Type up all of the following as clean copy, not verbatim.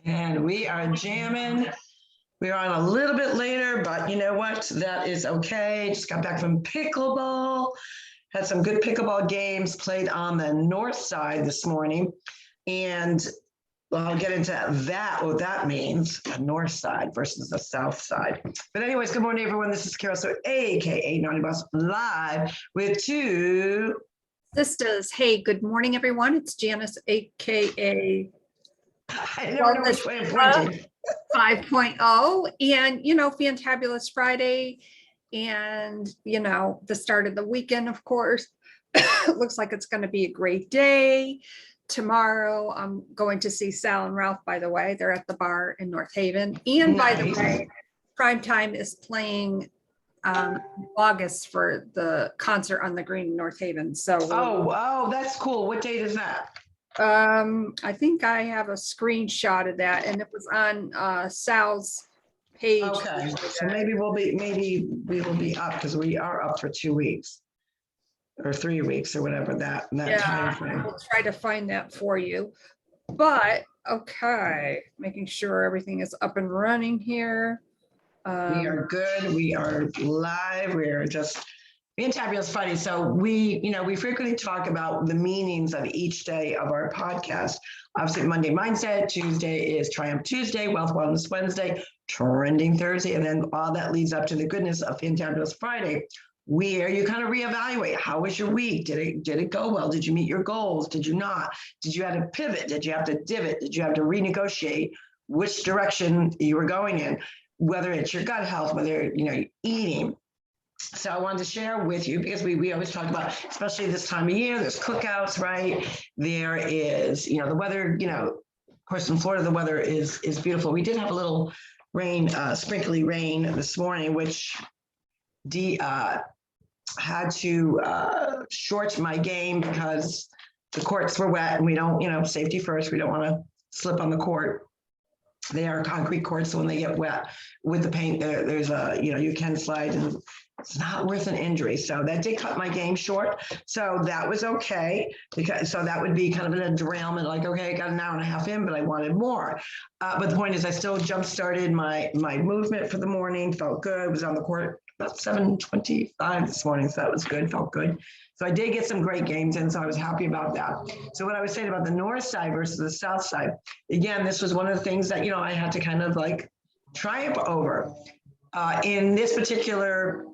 And we are jamming. We're on a little bit later, but you know what? That is okay. Just got back from pickleball. Had some good pickleball games played on the north side this morning. And I'll get into that, what that means, the north side versus the south side. But anyways, good morning, everyone. This is Carol, so AKA Naughty Boss, live with two Sistas. Hey, good morning, everyone. It's Janice, aka I don't know which way I'm pointing. 5.0, and Fantabulous Friday, and the start of the weekend, of course. It looks like it's going to be a great day. Tomorrow, I'm going to see Sal and Ralph, by the way. They're at the bar in North Haven. And by the way, Primetime is playing August for the concert on the Green in North Haven. So oh, that's cool. What date is that? I think I have a screenshot of that, and it was on Sal's page. Okay, so maybe we will be up because we are up for 2 weeks or 3 weeks or whatever that time frame. We'll try to find that for you. But okay, making sure everything is up and running here. We are good. We are live. We are just Fantabulous Friday. So we frequently talk about the meanings of each day of our podcast. Obviously, Monday Mindset, Tuesday is Triumph Tuesday, Wealth Wellness Wednesday, Trending Thursday, and then all that leads up to the goodness of Fantabulous Friday, where you kind of reevaluate. How was your week? Did it go well? Did you meet your goals? Did you not? Did you have to pivot? Did you have to divot? Did you have to renegotiate which direction you were going in? Whether it's your gut health, whether you're eating. So I wanted to share with you, because we always talk about, especially this time of year, there's cookouts, right? There is, the weather, of course, in Florida, the weather is beautiful. We did have a little rain, sprinkly rain this morning, which had to short my game because the courts were wet, and we don't, safety first. We don't want to slip on the court. They are concrete courts, so when they get wet with the paint, there's a, you can slide, and it's not worth an injury. So that did cut my game short. So that was okay, because so that would be kind of an derailment, like, okay, I got an hour and a half in, but I wanted more. But the point is, I still jump-started my movement for the morning, felt good, was on the court about 7:25 this morning, so that was good, felt good. So I did get some great games in, so I was happy about that. So what I was saying about the north side versus the south side, again, this was one of the things that, I had to kind of like triumph over. In this particular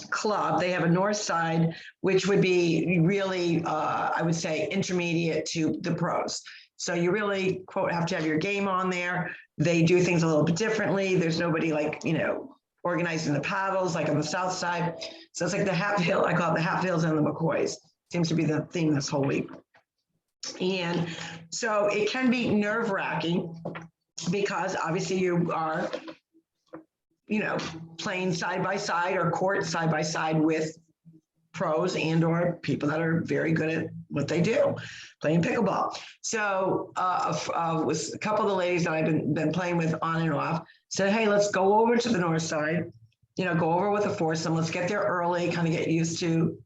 club, they have a north side, which would be really, I would say, intermediate to the pros. So you really, quote, have to have your game on there. They do things a little bit differently. There's nobody like, organizing the paddles like on the south side. So it's like the Hatfield, I call it the Hatfields and the McCoys. Seems to be the theme this whole week. And so it can be nerve-wracking because obviously you are, playing side by side or court side by side with pros and or people that are very good at what they do, playing pickleball. So with a couple of the ladies that I've been playing with on and off, said, hey, let's go over to the north side, go over with a foursome. Let's get there early, kind of get used to,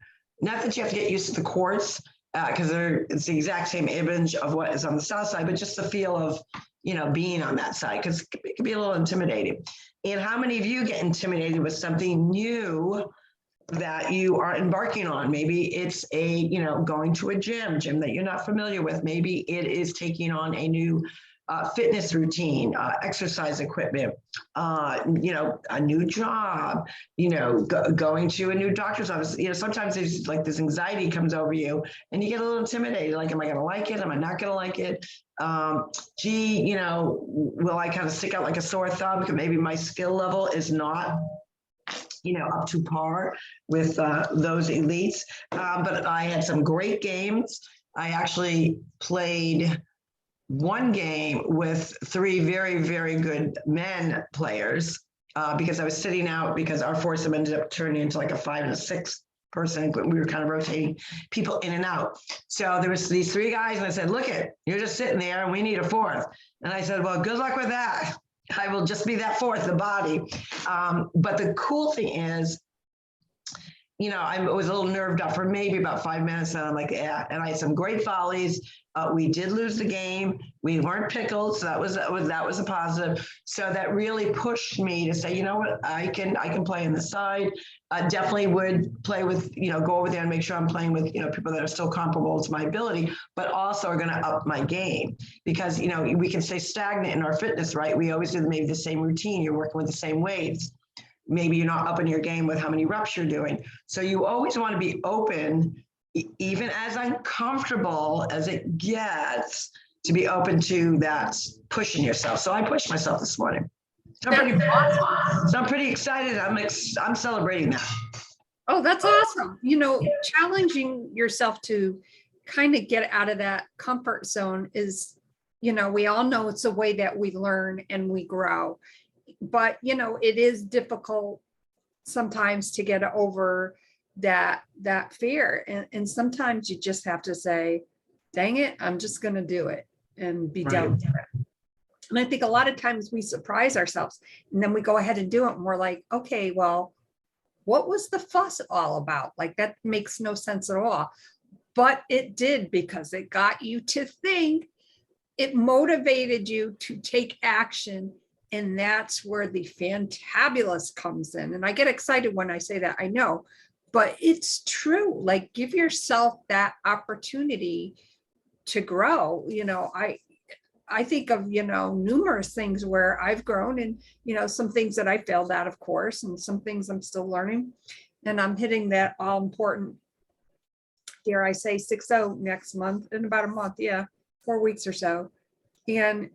not that you have to get used to the courts, because it's the exact same image of what is on the south side, but just the feel of, being on that side, because it can be a little intimidating. And how many of you get intimidated with something new that you are embarking on? Maybe it's going to a gym that you're not familiar with. Maybe it is taking on a new fitness routine, exercise equipment, a new job, going to a new doctor's office. Sometimes there's like this anxiety comes over you and you get a little intimidated. Like, am I going to like it? Am I not going to like it? Will I kind of stick out like a sore thumb because maybe my skill level is not up to par with those elites. But I had some great games. I actually played one game with 3 very, very good men players because I was sitting out because our foursome ended up turning into like a 5 and a 6 person. We were kind of rotating people in and out. So there was these 3 guys and I said, look you're just sitting there and we need a 4th. And I said, well, good luck with that. I will just be that 4th, the body. But the cool thing is, I was a little nerved up for maybe about 5 minutes, and I'm like, yeah. And I had some great volleys. We did lose the game. We weren't pickled, so that was a positive. So that really pushed me to say, you know what, I can play on the side. Definitely would play with, go over there and make sure I'm playing with, people that are still comparable to my ability, but also are going to up my game, because we can stay stagnant in our fitness, right? We always do maybe the same routine. You're working with the same weights. Maybe you're not upping your game with how many reps you're doing. So you always want to be open, even as uncomfortable as it gets, to be open to that pushing yourself. So I pushed myself this morning. So I'm pretty excited. I'm celebrating that. Oh, that's awesome. Challenging yourself to kind of get out of that comfort zone is, we all know it's a way that we learn and we grow. But, it is difficult sometimes to get over that fear. And sometimes you just have to say, dang it, I'm just going to do it and be done with it. And I think a lot of times we surprise ourselves and then we go ahead and do it. And we're like, okay, well, what was the fuss all about? Like, that makes no sense at all. But it did, because it got you to think, it motivated you to take action. And that's where the fantabulous comes in. And I get excited when I say that, I know, but it's true. Like, give yourself that opportunity to grow. I think of, numerous things where I've grown, and, some things that I failed at, of course, and some things I'm still learning. And I'm hitting that all important, dare I say, 6-0 next month, in about a month. Yeah, 4 weeks or so. And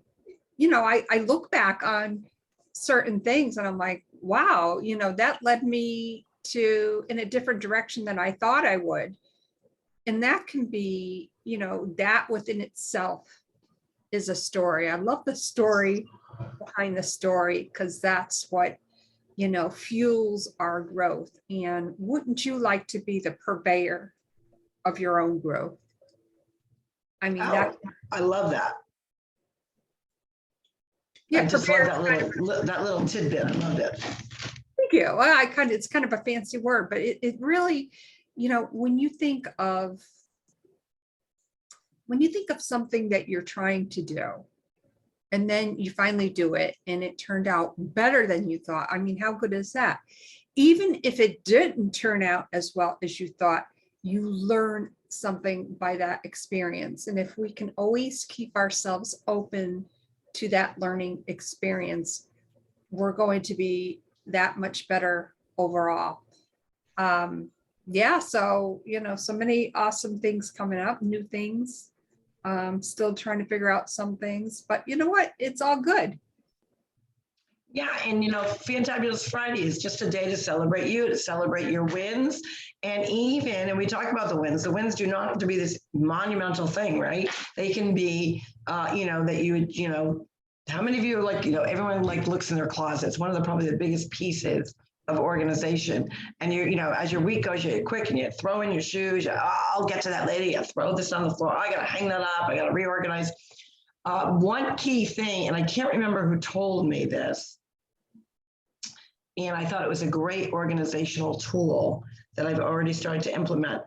I look back on certain things and I'm like, wow, that led me in a different direction than I thought I would. And that can be, that within itself is a story. I love the story behind the story, because that's what, fuels our growth. And wouldn't you like to be the purveyor of your own growth? I mean, I love that. Yeah, I just love that little tidbit. I loved it. Thank you. Well, it's kind of a fancy word, but it really, when you think of something that you're trying to do, and then you finally do it and it turned out better than you thought. I mean, how good is that? Even if it didn't turn out as well as you thought, you learn something by that experience. And if we can always keep ourselves open to that learning experience, we're going to be that much better overall. Yeah, so so many awesome things coming up, new things. Still trying to figure out some things, but you know what, it's all good. Yeah, and Fantabulous Friday is just a day to celebrate you, to celebrate your wins. And we talk about the wins do not have to be this monumental thing, right? They can be, that you would, how many of you are like, everyone like looks in their closets. One of probably the biggest pieces of organization. And as your week goes, you're quick and you throw in your shoes. I'll get to that later. You throw this on the floor. I got to hang that up. I got to reorganize. One key thing, and I can't remember who told me this, and I thought it was a great organizational tool that I've already started to implement.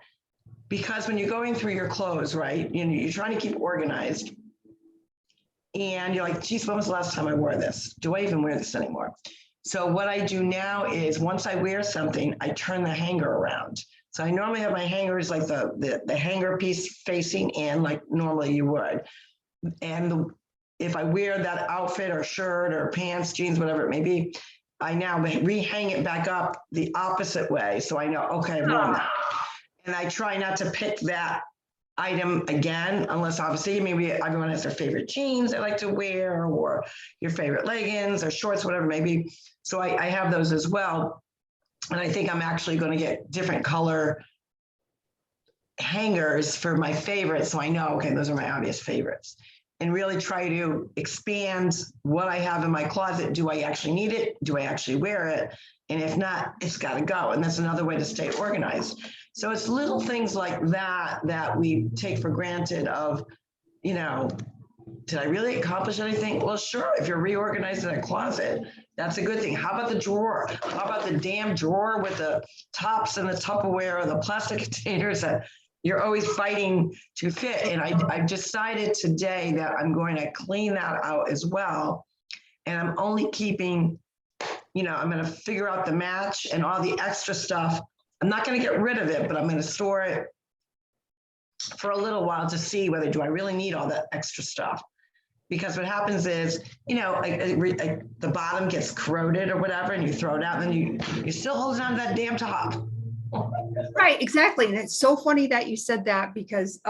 Because when you're going through your clothes, right, you're trying to keep organized. And you're like, geez, when was the last time I wore this? Do I even wear this anymore? So what I do now is, once I wear something, I turn the hanger around. So I normally have my hangers like the hanger piece facing in, like normally you would. And if I wear that outfit or shirt or pants, jeans, whatever it may be, I now rehang it back up the opposite way. So I know, okay, I've worn that. And I try not to pick that item again, unless obviously maybe everyone has their favorite jeans they like to wear, or your favorite leggings or shorts, whatever it may be. So I have those as well. And I think I'm actually going to get different color hangers for my favorites. So I know, okay, those are my obvious favorites. And really try to expand what I have in my closet. Do I actually need it? Do I actually wear it? And if not, it's got to go. And that's another way to stay organized. So it's little things like that that we take for granted of, did I really accomplish anything? Well, sure, if you're reorganizing a closet, that's a good thing. How about the drawer? How about the damn drawer with the tops and the Tupperware or the plastic containers that you're always fighting to fit? And I've decided today that I'm going to clean that out as well. And I'm only keeping, I'm going to figure out the match and all the extra stuff. I'm not going to get rid of it, but I'm going to store it for a little while to see whether do I really need all that extra stuff. Because what happens is, the bottom gets corroded or whatever, and you throw it out, and then you're still holding on to that damn top. Right, exactly. And it's so funny that you said that, because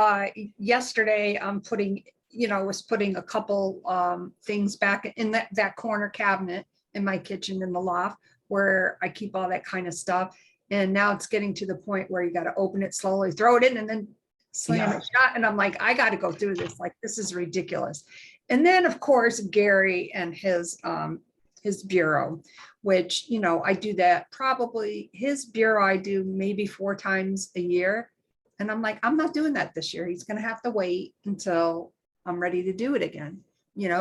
yesterday I'm was putting a couple things back in that corner cabinet in my kitchen in the loft where I keep all that kind of stuff. And now it's getting to the point where you got to open it slowly, throw it in, and then slam it shut. And I'm like, I got to go through this. Like, this is ridiculous. And then, of course, Gary and his bureau, which, I do that probably, his bureau I do maybe 4 times a year. And I'm like, I'm not doing that this year. He's going to have to wait until I'm ready to do it again,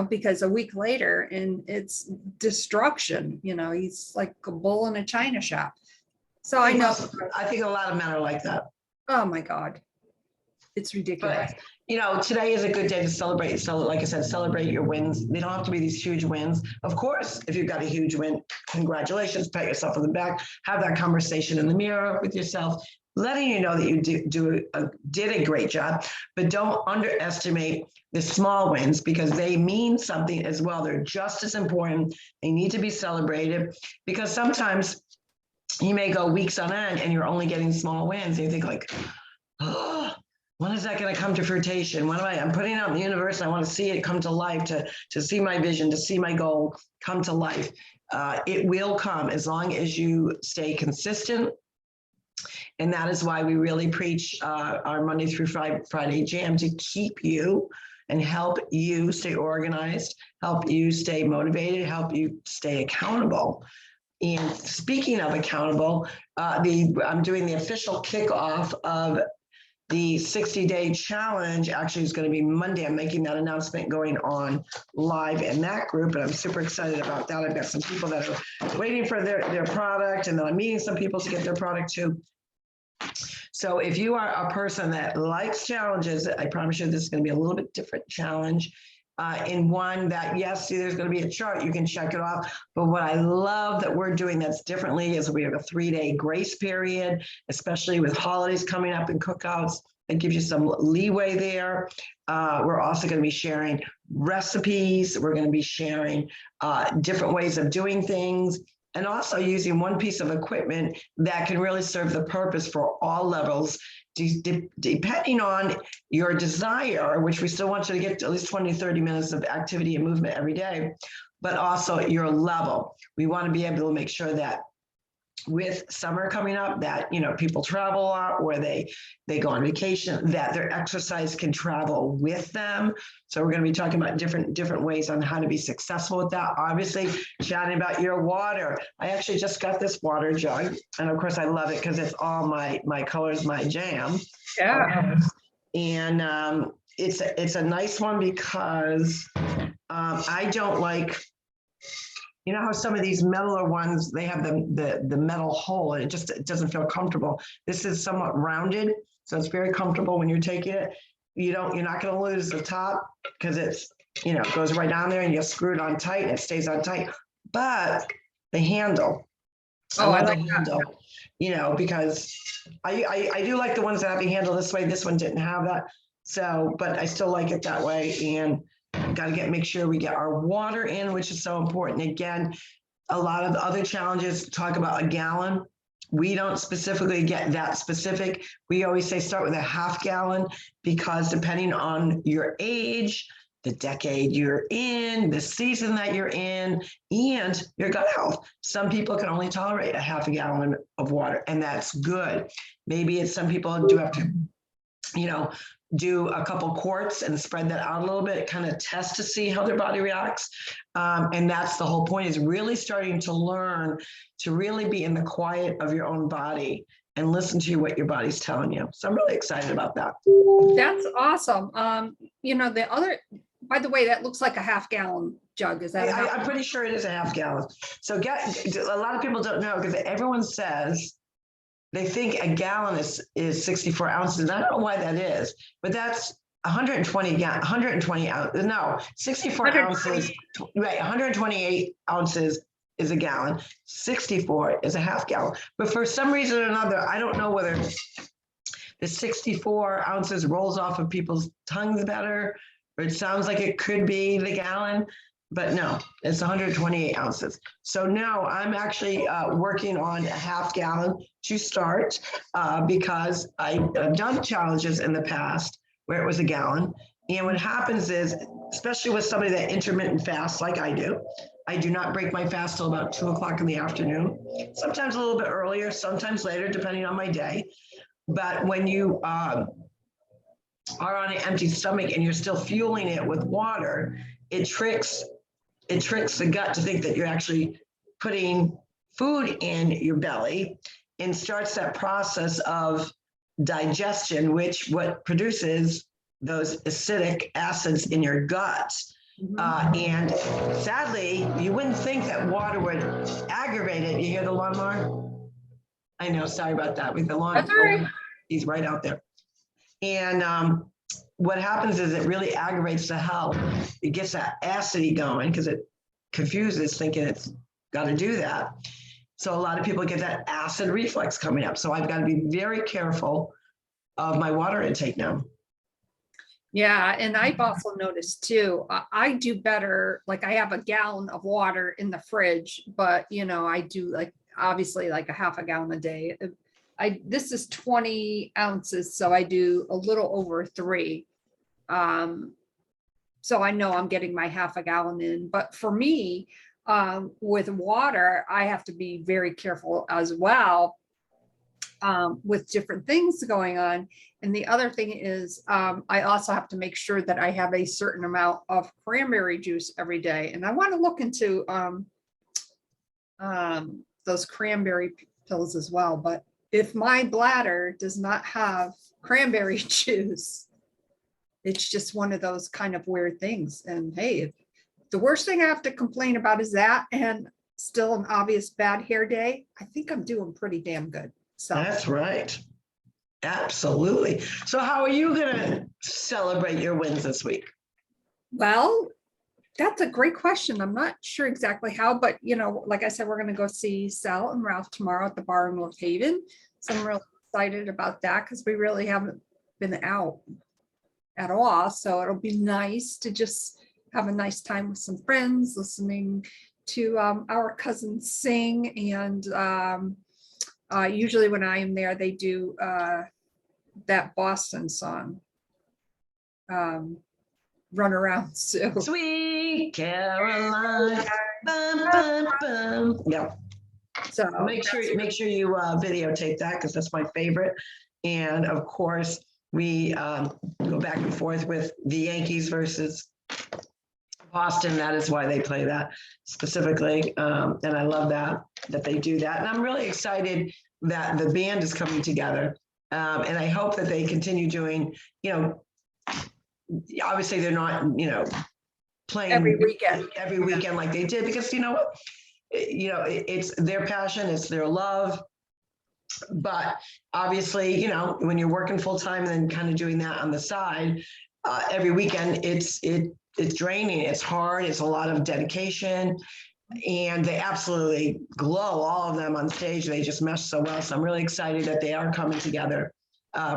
because a week later and it's destruction, he's like a bull in a china shop. So I know. I think a lot of men are like that. Oh my God. It's ridiculous. But, today is a good day to celebrate. So like I said, celebrate your wins. They don't have to be these huge wins. Of course, if you've got a huge win, congratulations, pat yourself on the back, have that conversation in the mirror with yourself, letting you know that you did a great job, but don't underestimate the small wins because they mean something as well. They're just as important. They need to be celebrated because sometimes you may go weeks on end and you're only getting small wins. And you think like, oh, when is that going to come to fruition? I'm putting it out in the universe. I want to see it come to life, to see my vision, to see my goal come to life. It will come as long as you stay consistent. And that is why we really preach our Monday through Friday jam to keep you and help you stay organized, help you stay motivated, help you stay accountable. And speaking of accountable, I'm doing the official kickoff of the 60-day challenge. Actually, is going to be Monday. I'm making that announcement going on live in that group, and I'm super excited about that. I've got some people that are waiting for their product, and then I'm meeting some people to get their product too. So if you are a person that likes challenges, I promise you this is going to be a little bit different challenge. In one that, yes, see, there's going to be a chart, you can check it off. But what I love that we're doing that's differently is we have a 3-day grace period, especially with holidays coming up and cookouts. It gives you some leeway there. We're also going to be sharing recipes. We're going to be sharing different ways of doing things, and also using one piece of equipment that can really serve the purpose for all levels, depending on your desire, which we still want you to get to at least 20 to 30 minutes of activity and movement every day, but also your level. We want to be able to make sure that with summer coming up, that people travel a lot or they go on vacation, that their exercise can travel with them. So we're going to be talking about different ways on how to be successful with that. Obviously, chatting about your water. I actually just got this water jug, and of course I love it because it's all my colors, my jam. Yeah. And it's a nice one because I don't like. You know how some of these metaler ones, they have the metal hole and it doesn't feel comfortable. This is somewhat rounded, so it's very comfortable when you're taking it. You're not going to lose the top because it's, it goes right down there and you screw it on tight and it stays on tight. But the handle, I like the handle, because I do like the ones that have a handle this way. This one didn't have that. So, but I still like it that way. And got to make sure we get our water in, which is so important. Again, a lot of the other challenges talk about a gallon. We don't specifically get that specific. We always say start with a half gallon because depending on your age, the decade you're in, the season that you're in, and your gut health. Some people can only tolerate a half a gallon of water, and that's good. Maybe it's some people do have to, do a couple quarts and spread that out a little bit, kind of test to see how their body reacts. And that's the whole point, is really starting to learn to really be in the quiet of your own body and listen to what your body's telling you. So I'm really excited about that. That's awesome. By the way, that looks like a half-gallon jug. Is that? I'm pretty sure it is a half gallon. So a lot of people don't know because everyone says they think a gallon is 64 ounces. And I don't know why that is, but that's 120 ounces. No, 64 ounces, right? 128 ounces is a gallon. 64 is a half gallon. But for some reason or another, I don't know whether the 64 ounces rolls off of people's tongues better, or it sounds like it could be the gallon. But no, it's 128 ounces. So now I'm actually working on a half gallon to start because I've done challenges in the past where it was a gallon. And what happens is, especially with somebody that intermittent fasts like I do not break my fast till about 2 o'clock in the afternoon, sometimes a little bit earlier, sometimes later, depending on my day. But when you are on an empty stomach and you're still fueling it with water, it tricks the gut to think that you're actually putting food in your belly and starts that process of digestion, which what produces those acidic acids in your gut. And sadly, you wouldn't think that water would aggravate it. You hear the lawnmower? I know, sorry about that. With the lawn, he's right out there. And what happens is it really aggravates the hell. It gets that acidity going because it confuses thinking it's got to do that. So a lot of people get that acid reflux coming up. So I've got to be very careful of my water intake now. Yeah, and I've also noticed too, I do better, like I have a gallon of water in the fridge, but I do like obviously like a half a gallon a day. This is 20 ounces, so I do a little over 3. So I know I'm getting my half a gallon in, but for me, with water, I have to be very careful as well with different things going on. And the other thing is I also have to make sure that I have a certain amount of cranberry juice every day. And I want to look into those cranberry pills as well. But if my bladder does not have cranberry juice, it's just one of those kind of weird things. And hey, the worst thing I have to complain about is that, and still an obvious bad hair day, I think I'm doing pretty damn good. So that's right. Absolutely. So how are you going to celebrate your wins this week? Well, that's a great question. I'm not sure exactly how, but like I said, we're going to go see Sal and Ralph tomorrow at the bar in North Haven. So I'm really excited about that because we really haven't been out at all. So it'll be nice to just have a nice time with some friends, listening to our cousins sing. And usually when I am there, they do that Boston song, Run Around Sue. Sweet Caroline. Bum, bum, bum. Yeah. So make sure you videotape that because that's my favorite. And of course, we go back and forth with the Yankees versus Boston. That is why they play that specifically. And I love that they do that. And I'm really excited that the band is coming together. And I hope that they continue doing, obviously they're not, playing every weekend like they did, because it's their passion, it's their love. But obviously, when you're working full time and then kind of doing that on the side, every weekend, it's draining, it's hard, it's a lot of dedication, and they absolutely glow, all of them on stage. They just mesh so well. So I'm really excited that they are coming together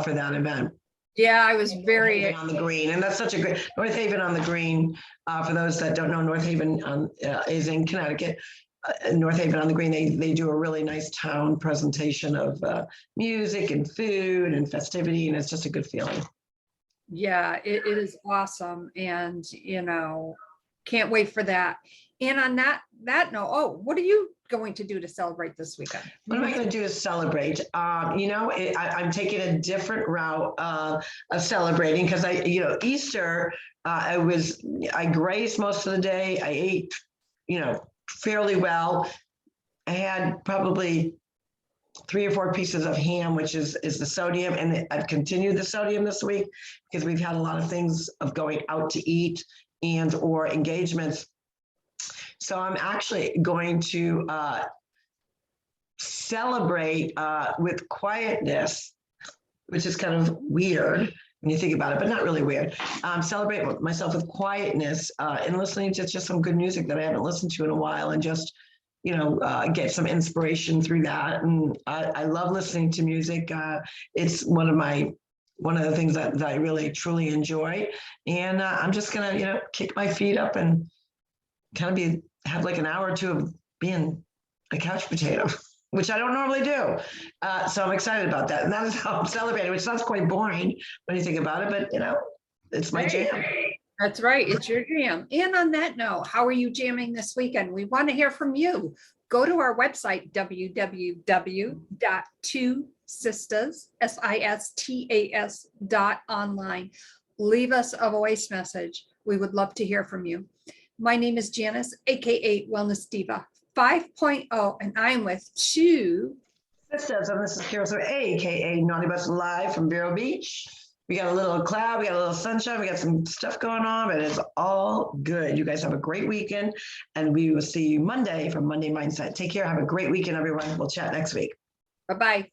for that event. Yeah, I was very on the green, and that's such a great North Haven on the Green. For those that don't know, North Haven is in Connecticut. North Haven on the Green, they do a really nice town presentation of music and food and festivity, and it's just a good feeling. Yeah, it is awesome, and can't wait for that. And on that note, what are you going to do to celebrate this weekend? What am I going to do to celebrate? I'm taking a different route of celebrating because Easter, I grazed most of the day. I ate, fairly well. I had probably 3 or 4 pieces of ham, which is the sodium, and I've continued the sodium this week because we've had a lot of things of going out to eat and or engagements. So I'm actually going to celebrate with quietness, which is kind of weird when you think about it, but not really weird. Celebrate myself with quietness and listening to just some good music that I haven't listened to in a while, and just, get some inspiration through that. And I love listening to music. It's one of the things that I really truly enjoy. And I'm just gonna, kick my feet up and kind of have like an hour or two of being a couch potato, which I don't normally do. So I'm excited about that. And that is how I'm celebrating, which sounds quite boring when you think about it, but it's my jam. That's right. It's your jam. And on that note, how are you jamming this weekend? We want to hear from you. Go to our website, www.twosistas.online. Leave us a voice message. We would love to hear from you. My name is Janice, aka Wellness Diva 5.0, and I'm with TwoSistas, and this is Carol, aka Naughty Bus, live from Vero Beach. We got a little cloud, we got a little sunshine, we got some stuff going on, but it's all good. You guys have a great weekend, and we will see you Monday from Monday Mindset. Take care. Have a great weekend, everyone. We'll chat next week. Bye-bye.